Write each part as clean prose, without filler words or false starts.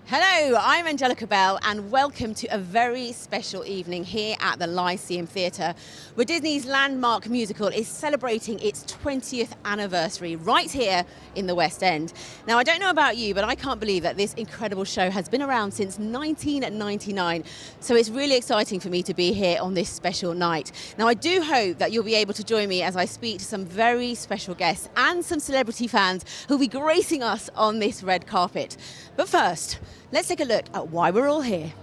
Hello, I'm Angellica Bell and welcome to a very special evening here at the Lyceum Theatre, where Disney's landmark musical is celebrating its 20th anniversary right here in the West End. Now, I don't know about you, but I can't believe that this incredible show has been around since 1999, so it's really exciting for me to be here on this special night. Now, I do hope that you'll be able to join me as I speak to some very special guests and some celebrity fans who'll be gracing us on this red carpet. But first, let's take a look at why we're all here.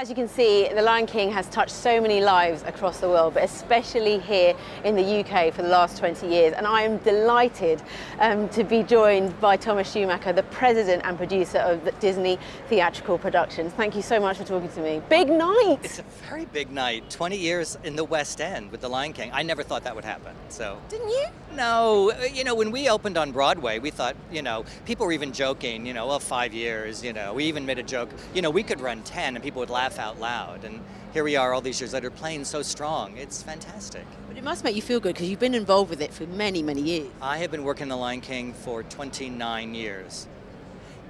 As you can see, The Lion King has touched so many lives across the world, but especially here in the UK for the last 20 years. And I am delighted to be joined by Thomas Schumacher, the president and producer of the Disney Theatrical Productions. Thank you so much for talking to me. Big night! It's a very big night. 20 years in the West End with The Lion King. I never thought that would happen, so. Didn't you? No, when we opened on Broadway, we thought, people were even joking, well, 5 years, we even made a joke, we could run 10 and people would laugh out loud. And here we are all these years later playing so strong. It's fantastic. But it must make you feel good because you've been involved with it for many, many years. I have been working The Lion King for 29 years.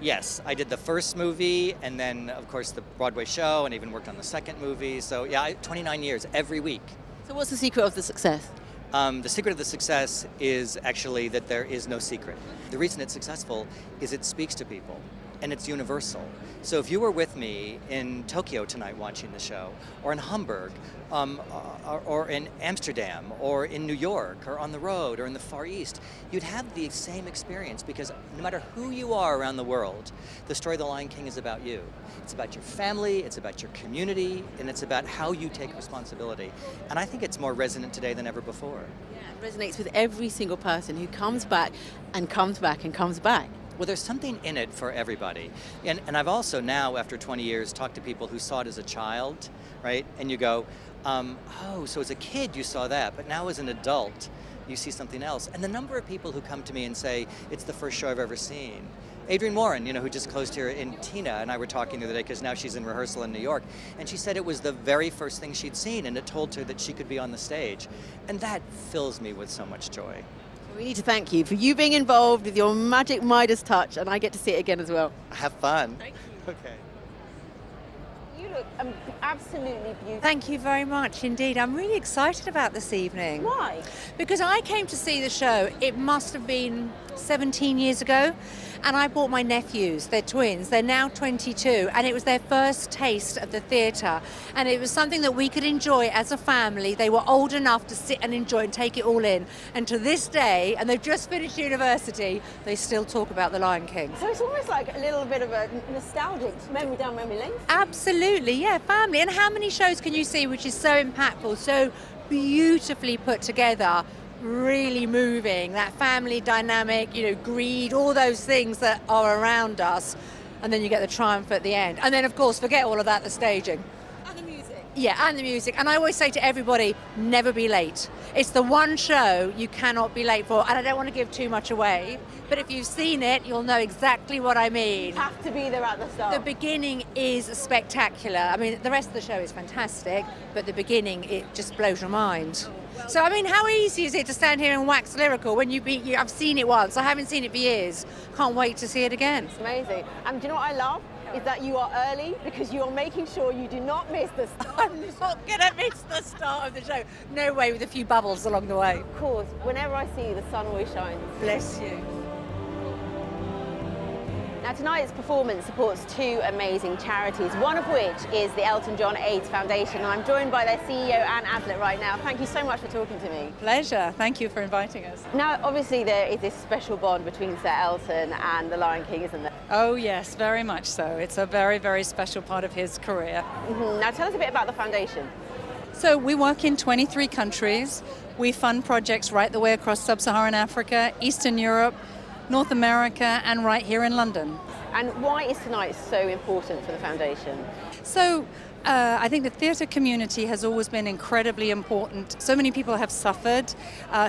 Yes, I did the first movie and then, of course, the Broadway show and even worked on the second movie. So, yeah, 29 years every week. So what's the secret of the success? The secret of the success is actually that there is no secret. The reason it's successful is it speaks to people, and it's universal. So if you were with me in Tokyo tonight watching the show, or in Hamburg, or in Amsterdam, or in New York, or on the road, or in the Far East, you'd have the same experience because no matter who you are around the world, the story of The Lion King is about you. It's about your family, it's about your community, and it's about how you take responsibility. And I think it's more resonant today than ever before. Yeah, it resonates with every single person who comes back and comes back and comes back. Well, there's something in it for everybody. And I've also now, after 20 years, talked to people who saw it as a child, right? And you go, oh, so as a kid you saw that, but now as an adult you see something else. And the number of people who come to me and say, it's the first show I've ever seen. Adrienne Warren, who just closed here in Tina, and I were talking the other day because now she's in rehearsal in New York, and she said it was the very first thing she'd seen, and it told her that she could be on the stage. And that fills me with so much joy. We need to thank you for you being involved with your magic Midas touch, and I get to see it again as well. Have fun. Thank you. Okay. You look absolutely beautiful. Thank you very much indeed. I'm really excited about this evening. Why? Because I came to see the show, it must have been 17 years ago, and I brought my nephews, they're twins, they're now 22, and it was their first taste of the theatre, and it was something that we could enjoy as a family. They were old enough to sit and enjoy and take it all in, and to this day, and they've just finished university, they still talk about The Lion King. So it's almost like a little bit of a nostalgic memory down memory lane. Absolutely, yeah, family. And how many shows can you see which is so impactful, so beautifully put together, really moving, that family dynamic, greed, all those things that are around us, and then you get the triumph at the end. And then, of course, forget all of that, the staging. And the music. Yeah, and the music. And I always say to everybody, never be late. It's the one show you cannot be late for, and I don't want to give too much away, but if you've seen it, you'll know exactly what I mean. You have to be there at the start. The beginning is spectacular. I mean, the rest of the show is fantastic, but the beginning, it just blows your mind. So, I mean, how easy is it to stand here and wax lyrical when I've seen it once, I haven't seen it for years. Can't wait to see it again. It's amazing. And do you know what I love? Is that you are early because you're making sure you do not miss the start. I'm not going to miss the start of the show. No way, with a few bubbles along the way. Of course, whenever I see you, the sun always shines. Bless you. Now, tonight's performance supports two amazing charities, one of which is the Elton John AIDS Foundation. And I'm joined by their CEO, Anne Aslett, right now. Thank you so much for talking to me. Pleasure. Thank you for inviting us. Now, obviously, there is this special bond between Sir Elton and the Lion King, isn't there? Oh, yes, very much so. It's a very, very special part of his career. Now, tell us a bit about the foundation. So we work in 23 countries. We fund projects right the way across sub-Saharan Africa, Eastern Europe, North America, and right here in London. And why is tonight so important for the foundation? So I think the theatre community has always been incredibly important. So many people have suffered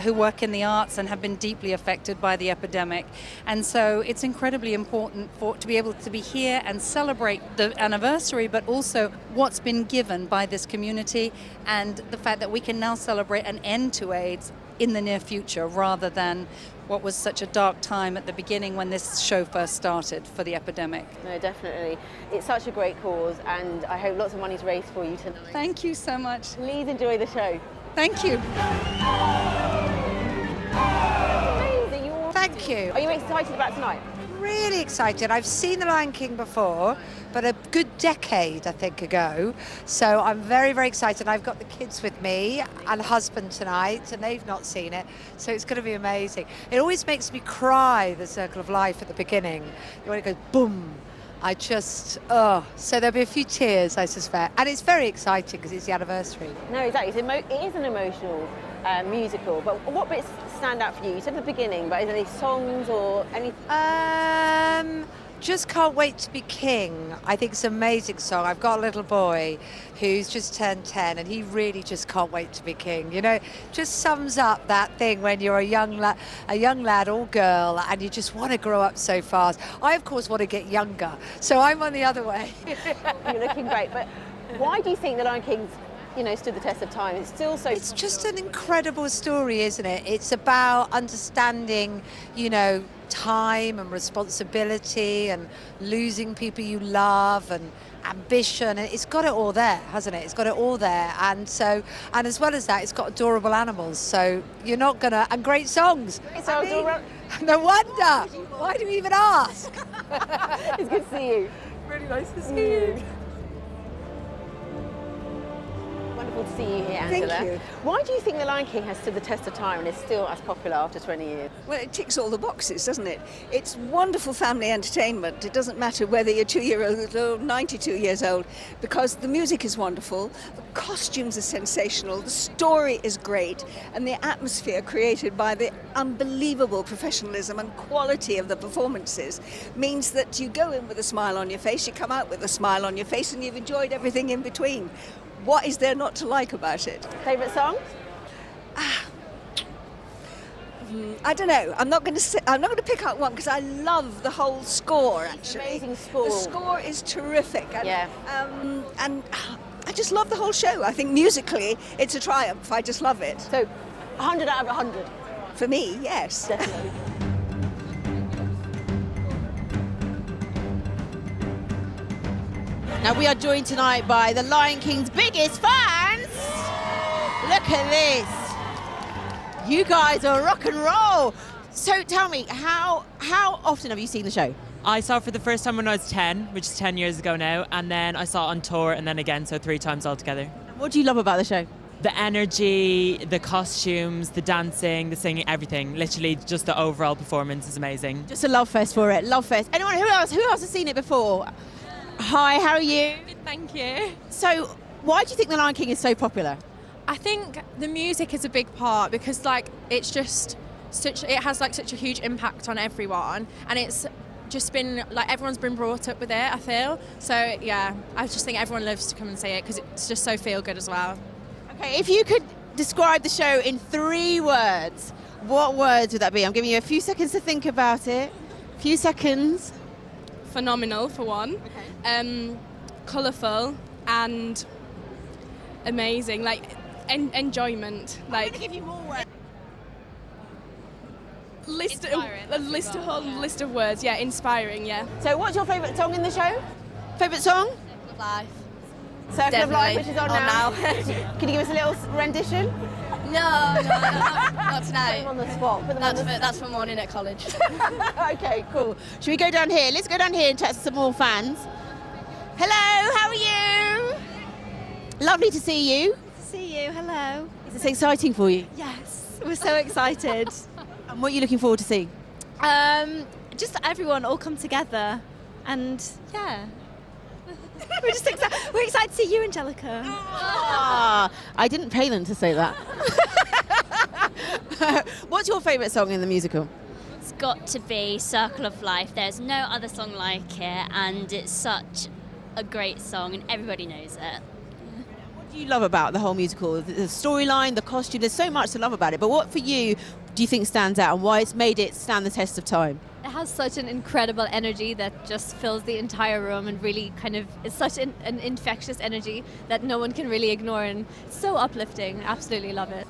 who work in the arts and have been deeply affected by the epidemic. And so it's incredibly important to be able to be here and celebrate the anniversary, but also what's been given by this community and the fact that we can now celebrate an end to AIDS in the near future rather than what was such a dark time at the beginning when this show first started for the epidemic. No, definitely. It's such a great cause, and I hope lots of money's raised for you tonight. Thank you so much. Please enjoy the show. Thank you. Amazing. You're Thank you. Are you excited about tonight? Really excited. I've seen The Lion King before, but a good decade, I think, ago. So I'm very, very excited. I've got the kids with me and husband tonight, and they've not seen it. So it's going to be amazing. It always makes me cry, the Circle of Life at the beginning. When it goes boom. I just, so there'll be a few tears, I suspect. And it's very exciting because it's the anniversary. No, exactly. It is an emotional musical, but what bits stand out for you? You said at the beginning, but is there any songs or anything? Just Can't Wait to Be King. I think it's an amazing song. I've got a little boy who's just turned 10 and he really just can't wait to be king. You know, just sums up that thing when you're a young lad or girl and you just want to grow up so fast. I, of course, want to get younger, so I'm on the other way. You're looking great, but why do you think The Lion King's stood the test of time? It's still so... It's just an incredible story, isn't it? It's about understanding, time and responsibility and losing people you love and ambition. And it's got it all there, hasn't it? It's got it all there. And as well as that, it's got adorable animals. So you're not going to... And great songs. No wonder. Why do you even ask? It's good to see you. Really nice to see you. Wonderful to see you here, Angela. Thank you. Why do you think The Lion King has stood the test of time and is still as popular after 20 years? Well, it ticks all the boxes, doesn't it? It's wonderful family entertainment. It doesn't matter whether you're 2-year-old or 92 years old, because the music is wonderful, the costumes are sensational, the story is great, and the atmosphere created by the unbelievable professionalism and quality of the performances means that you go in with a smile on your face, you come out with a smile on your face, and you've enjoyed everything in between. What is there not to like about it? Favourite song? I don't know. I'm not going to pick out one because I love the whole score. Actually, amazing score. The score is terrific. And, yeah. And I just love the whole show. I think musically, it's a triumph. I just love it. So, 100 out of 100. For me, yes. Definitely. Now we are joined tonight by The Lion King's biggest fans. Look at this. You guys are rock and roll. So tell me, how often have you seen the show? I saw it for the first time when I was 10, which is 10 years ago now, and then I saw it on tour and then again, so 3 times altogether. What do you love about the show? The energy, the costumes, the dancing, the singing, everything. Literally just the overall performance is amazing. Just a love fest for it, love fest. Anyone, who else has seen it before? Hi, how are you? Good, thank you. So, why do you think The Lion King is so popular? I think the music is a big part because it's just it has such a huge impact on everyone, and it's just been everyone's been brought up with it, I feel. So yeah, I just think everyone loves to come and see it because it's just so feel good as well. Okay, if you could describe the show in 3 words, what words would that be? I'm giving you a few seconds to think about it. A few seconds. Phenomenal for one. Okay. Colourful and amazing, enjoyment. I'm going to give you more words. A whole list of words. Yeah, inspiring. Yeah. So, what's your favourite song in the show? Favourite song? Life. Circle of Life, which is on now. now. Can you give us a little rendition? No, not tonight. On the spot. That's for morning at college. Okay, cool. Should we go down here? Let's go down here and chat to some more fans. Hello, how are you? Lovely to see you. Good to see you. Hello. Is this exciting for you? Yes, we're so excited. And what are you looking forward to seeing? Just everyone all come together, and yeah. We're just excited. We're excited to see you, Angellica. I didn't pay them to say that. What's your favourite song in the musical? it's got to be Circle of Life. There's no other song like it, and it's such a great song, and everybody knows it. What do you love about the whole musical? The storyline, the costume, there's so much to love about it. But what for you do you think stands out, and why it's made it stand the test of time? It has such an incredible energy that just fills the entire room, and really kind of it's such an infectious energy that no one can really ignore, and it's so uplifting. Absolutely love it.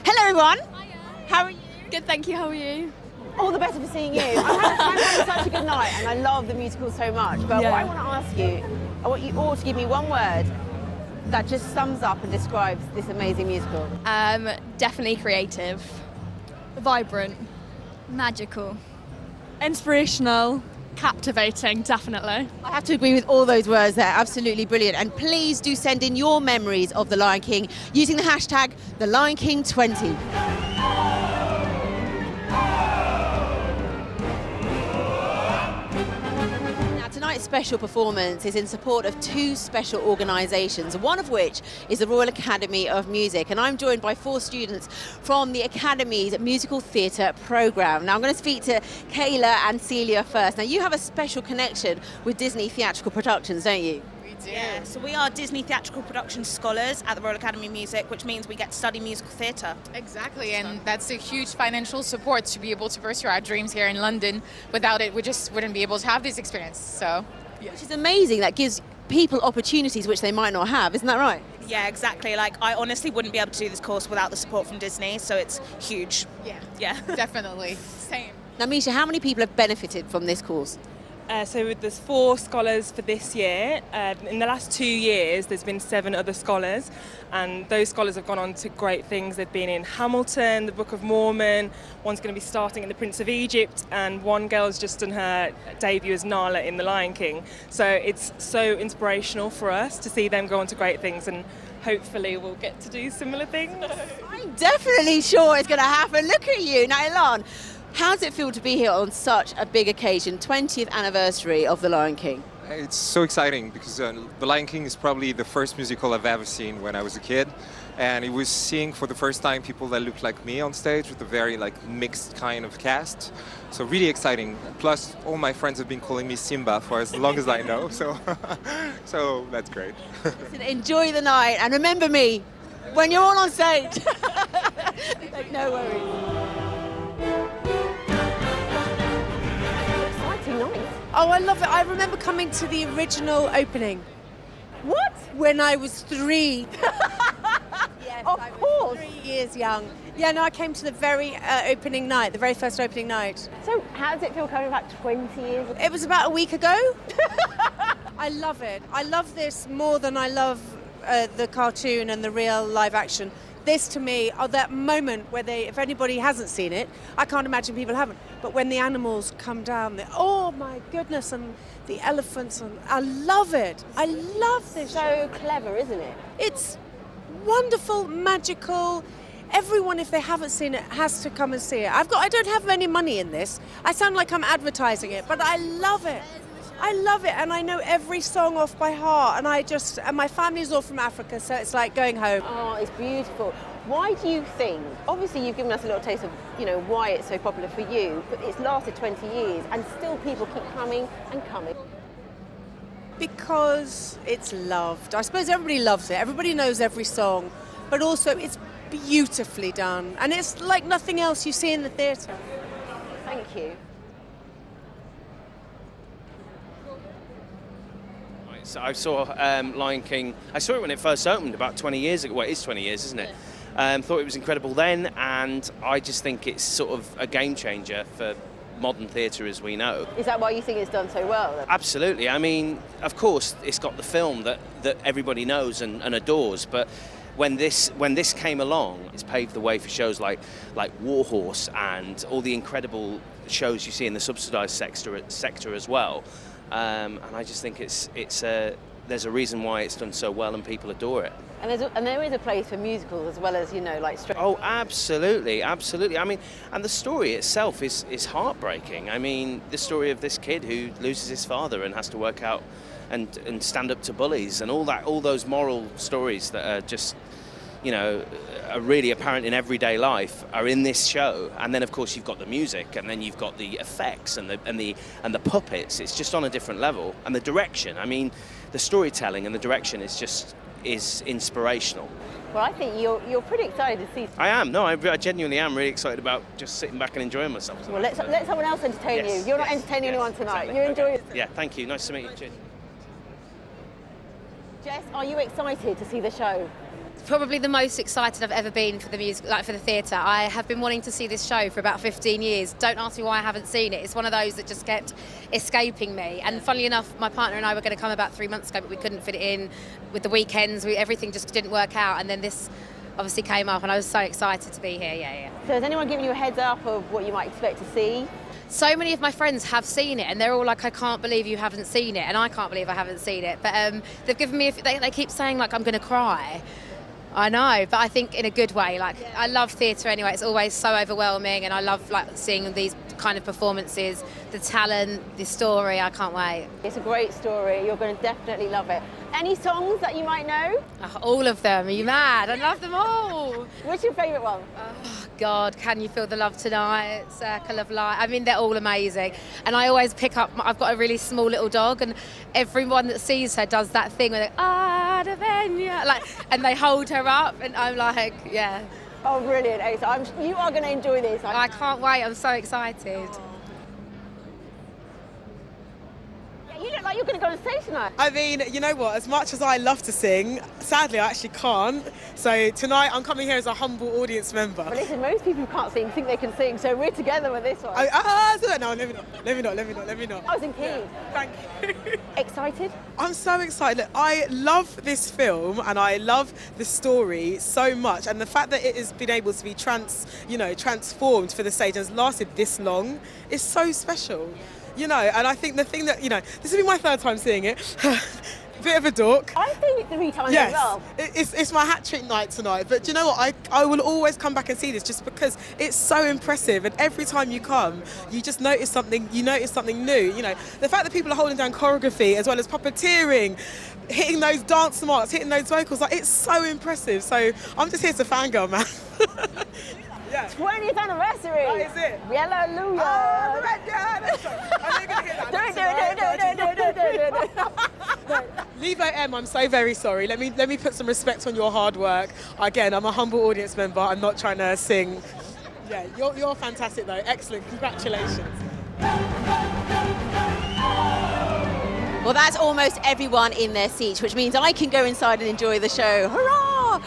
Hello everyone. Hiya. How are you? Good, thank you. How are you? All the better for seeing you. I'm having such a good night, and I love the musical so much. But what I want to ask you, I want you all to give me one word that just sums up and describes this amazing musical. Definitely creative, vibrant, Magical. inspirational, captivating, definitely. I have to agree with all those words. They're absolutely brilliant. And please do send in your memories of The Lion King using the hashtag TheLionKing20. Tonight's special performance is in support of two special organisations, one of which is the Royal Academy of Music, and I'm joined by 4 students from the Academy's musical theatre programme. Now I'm going to speak to Kayla and Celia first. Now you have a special connection with Disney Theatrical Productions, don't you? Yeah, so we are Disney Theatrical Production Scholars at the Royal Academy of Music, which means we get to study musical theatre. Exactly, and that's a huge financial support to be able to pursue our dreams here in London. Without it, we just wouldn't be able to have this experience. So, Which is amazing. That gives people opportunities which they might not have, isn't that right? Yeah, exactly. Like, I honestly wouldn't be able to do this course without the support from Disney, so it's huge. Yeah. definitely. Same. Now Misha, how many people have benefited from this course? So there's 4 scholars for this year. In the last 2 years, there's been 7 other scholars, and those scholars have gone on to great things. They've been in Hamilton, the Book of Mormon, one's going to be starting in The Prince of Egypt, and one girl's just done her debut as Nala in The Lion King. So it's so inspirational for us to see them go on to great things, and hopefully we'll get to do similar things. I'm definitely sure it's going to happen. Look at you. Now, Elan, how does it feel to be here on such a big occasion, 20th anniversary of The Lion King? It's so exciting because The Lion King is probably the first musical I've ever seen when I was a kid, and it was seeing for the first time people that looked like me on stage with a very mixed kind of cast. So really exciting. Plus, all my friends have been calling me Simba for as long as I know, so so that's great. Listen, enjoy the night, and remember me when you're all on stage. No worries. Oh, I love it. I remember coming to the original opening. What? When I was 3. Yes, Of course. 3 years young. Yeah, no, I came to the very opening night, the very first opening night. So how does it feel coming back 20 years ago? It was about a week ago. I love it. I love this more than I love the cartoon and the real live action. This to me, that moment where if anybody hasn't seen it, I can't imagine people haven't, but when the animals come down, oh my goodness, and the elephants, and I love it. I love this show. So clever, isn't it? It's wonderful, magical. Everyone, if they haven't seen it, has to come and see it. I don't have any money in this. I sound like I'm advertising it, but I love it. I love it, and I know every song off by heart, and my family's all from Africa, so it's like going home. Oh, it's beautiful. Why do you think, obviously you've given us a little taste of, why it's so popular for you, but it's lasted 20 years and still people keep coming and coming? Because it's loved. I suppose everybody loves it. Everybody knows every song, but also it's beautifully done, and it's like nothing else you see in the theatre. Thank you. So I saw Lion King. I saw it when it first opened about 20 years ago. Well, it is 20 years, isn't it? Thought it was incredible then, and I just think it's sort of a game changer for modern theatre as we know. Is that why you think it's done so well, then? Absolutely. I mean, of course, it's got the film that everybody knows and adores, but when this came along, it's paved the way for shows like Warhorse and all the incredible shows you see in the subsidised sector as well. And I just think there's a reason why it's done so well and people adore it. And there is a place for musicals as well as, straight. Oh, absolutely. I mean, and the story itself is heartbreaking. I mean, the story of this kid who loses his father and has to work out and stand up to bullies and all those moral stories that are just are really apparent in everyday life are in this show. And then of course you've got the music, and then you've got the effects and the puppets. It's just on a different level. And the direction, I mean, the storytelling and the direction is inspirational. Well, I think you're pretty excited to see. I am. No, I genuinely am really excited about just sitting back and enjoying myself. Well, let someone else entertain you. You're not entertaining anyone tonight. Exactly. You enjoy it. Yeah, thank you. Nice to meet you. Cheers. Jess, are you excited to see the show? Probably the most excited I've ever been for the music, like for the theatre. I have been wanting to see this show for about 15 years. Don't ask me why I haven't seen it. It's one of those that just kept escaping me. And funnily enough, my partner and I were going to come about 3 months ago, but we couldn't fit it in with the weekends. Everything just didn't work out. And then this obviously came up, and I was so excited to be here. Yeah. So has anyone given you a heads up of what you might expect to see? So many of my friends have seen it, and they're all like, I can't believe you haven't seen it, and I can't believe I haven't seen it. But they've given me, they keep saying like I'm going to cry. I know, but I think in a good way. Like, I love theatre anyway. It's always so overwhelming, and I love like seeing these kind of performances, the talent, the story. I can't wait. It's a great story. You're going to definitely love it. Any songs that you might know? Oh, all of them. Are you mad? I love them all. What's your favourite one? Oh, God, Can You Feel the Love Tonight? Circle of Life. I mean, they're all amazing. And I always pick up, I've got a really small little dog, and everyone that sees her does that thing where they're, like, and they hold her up, and I'm like, yeah. Oh, brilliant, Asa. You are going to enjoy this. I can't wait. I'm so excited. You look like you're going to go on stage tonight. I mean, you know what? As much as I love to sing, sadly I actually can't. So tonight I'm coming here as a humble audience member. But listen, most people who can't sing think they can sing, so we're together with this one. No, let me not. I was in key. Yeah, thank you. Excited? I'm so excited. Look, I love this film and I love the story so much, and the fact that it has been able to be transformed for the stage and has lasted this long is so special. And I think the thing that, this will be my third time seeing it. Bit of a dork. I've seen it 3 times as well. It's my hat-trick night tonight, but do you know what? I will always come back and see this just because it's so impressive, and every time you come, you just notice something new. The fact that people are holding down choreography as well as puppeteering, hitting those dance marks, hitting those vocals, like, it's so impressive. So I'm just here to fangirl, man. Yeah. 20th anniversary. That is it. Hallelujah. Oh, that's right. I'm going to hear that. Levo M, I'm so very sorry. Let me put some respect on your hard work. Again, I'm a humble audience member. I'm not trying to sing. Yeah, you're fantastic though. Excellent. Congratulations. Well, that's almost everyone in their seats, which means I can go inside and enjoy the show. Hurrah!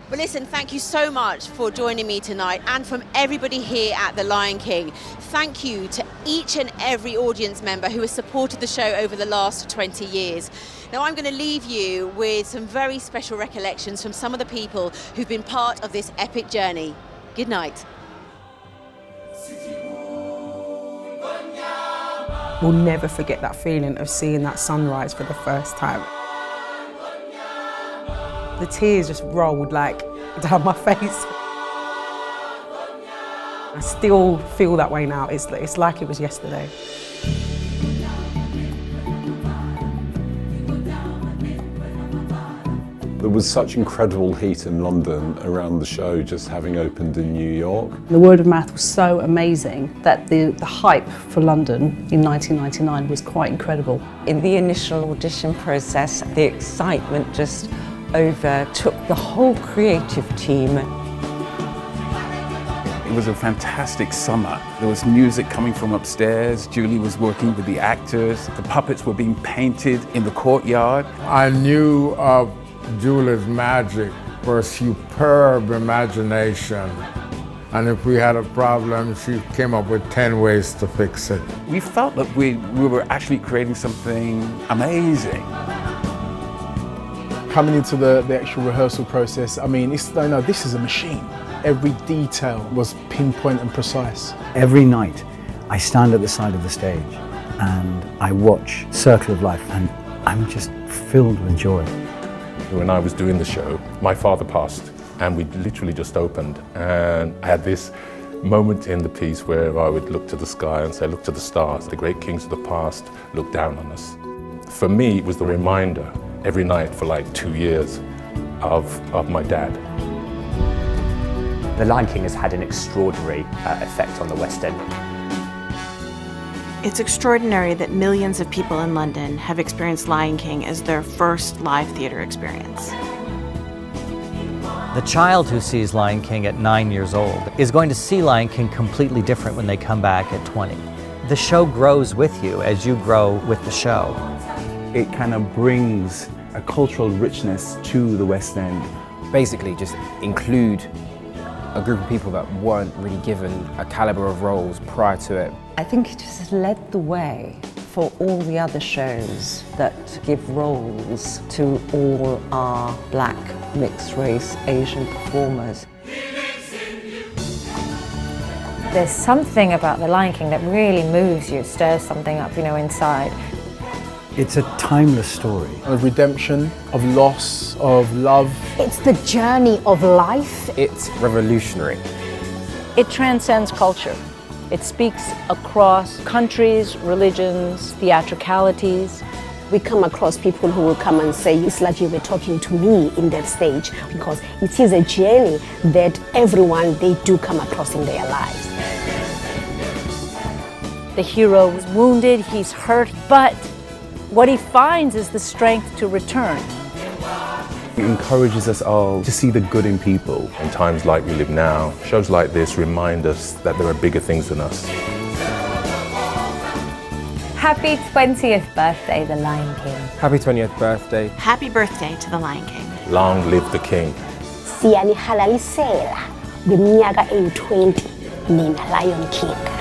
But listen, thank you so much for joining me tonight, and from everybody here at The Lion King. Thank you to each and every audience member who has supported the show over the last 20 years. Now I'm going to leave you with some very special recollections from some of the people who've been part of this epic journey. Good night. We'll never forget that feeling of seeing that sunrise for the first time. The tears just rolled like down my face. I still feel that way now. It's like it was yesterday. There was such incredible heat in London around the show just having opened in New York. The word of mouth was so amazing that the hype for London in 1999 was quite incredible. In the initial audition process, the excitement just overtook the whole creative team. It was a fantastic summer. There was music coming from upstairs. Julie was working with the actors. The puppets were being painted in the courtyard. I knew of Julie's magic, her superb imagination. And if we had a problem, she came up with 10 ways to fix it. We felt that we were actually creating something amazing. Coming into the actual rehearsal process, I mean, this is a machine. Every detail was pinpoint and precise. Every night, I stand at the side of the stage and I watch Circle of Life, and I'm just filled with joy. When I was doing the show, my father passed, and we literally just opened, and I had this moment in the piece where I would look to the sky and say, look to the stars. The great kings of the past look down on us. For me, it was the reminder every night for like 2 years of my dad. The Lion King has had an extraordinary effect on the West End. It's extraordinary that millions of people in London have experienced Lion King as their first live theatre experience. The child who sees Lion King at 9 years old is going to see Lion King completely different when they come back at 20. The show grows with you as you grow with the show. It kind of brings a cultural richness to the West End. Basically just include a group of people that weren't really given a calibre of roles prior to it. I think it just led the way for all the other shows that give roles to all our black, mixed race, Asian performers. There's something about The Lion King that really moves you, stirs something up, inside. It's a timeless story. Of redemption, of loss, of love. It's the journey of life. It's revolutionary. It transcends culture. It speaks across countries, religions, theatricalities. We come across people who will come and say, it's like you were talking to me in that stage, because it is a journey that everyone, they do come across in their lives. The hero is wounded, he's hurt, but what he finds is the strength to return. It encourages us all to see the good in people. In times like we live now, shows like this remind us that there are bigger things than us. Happy 20th birthday, The Lion King. Happy 20th birthday. Happy birthday to The Lion King. Long live the King. Siyanihalalisela kwiminyaka eyi-20 nina Lion King.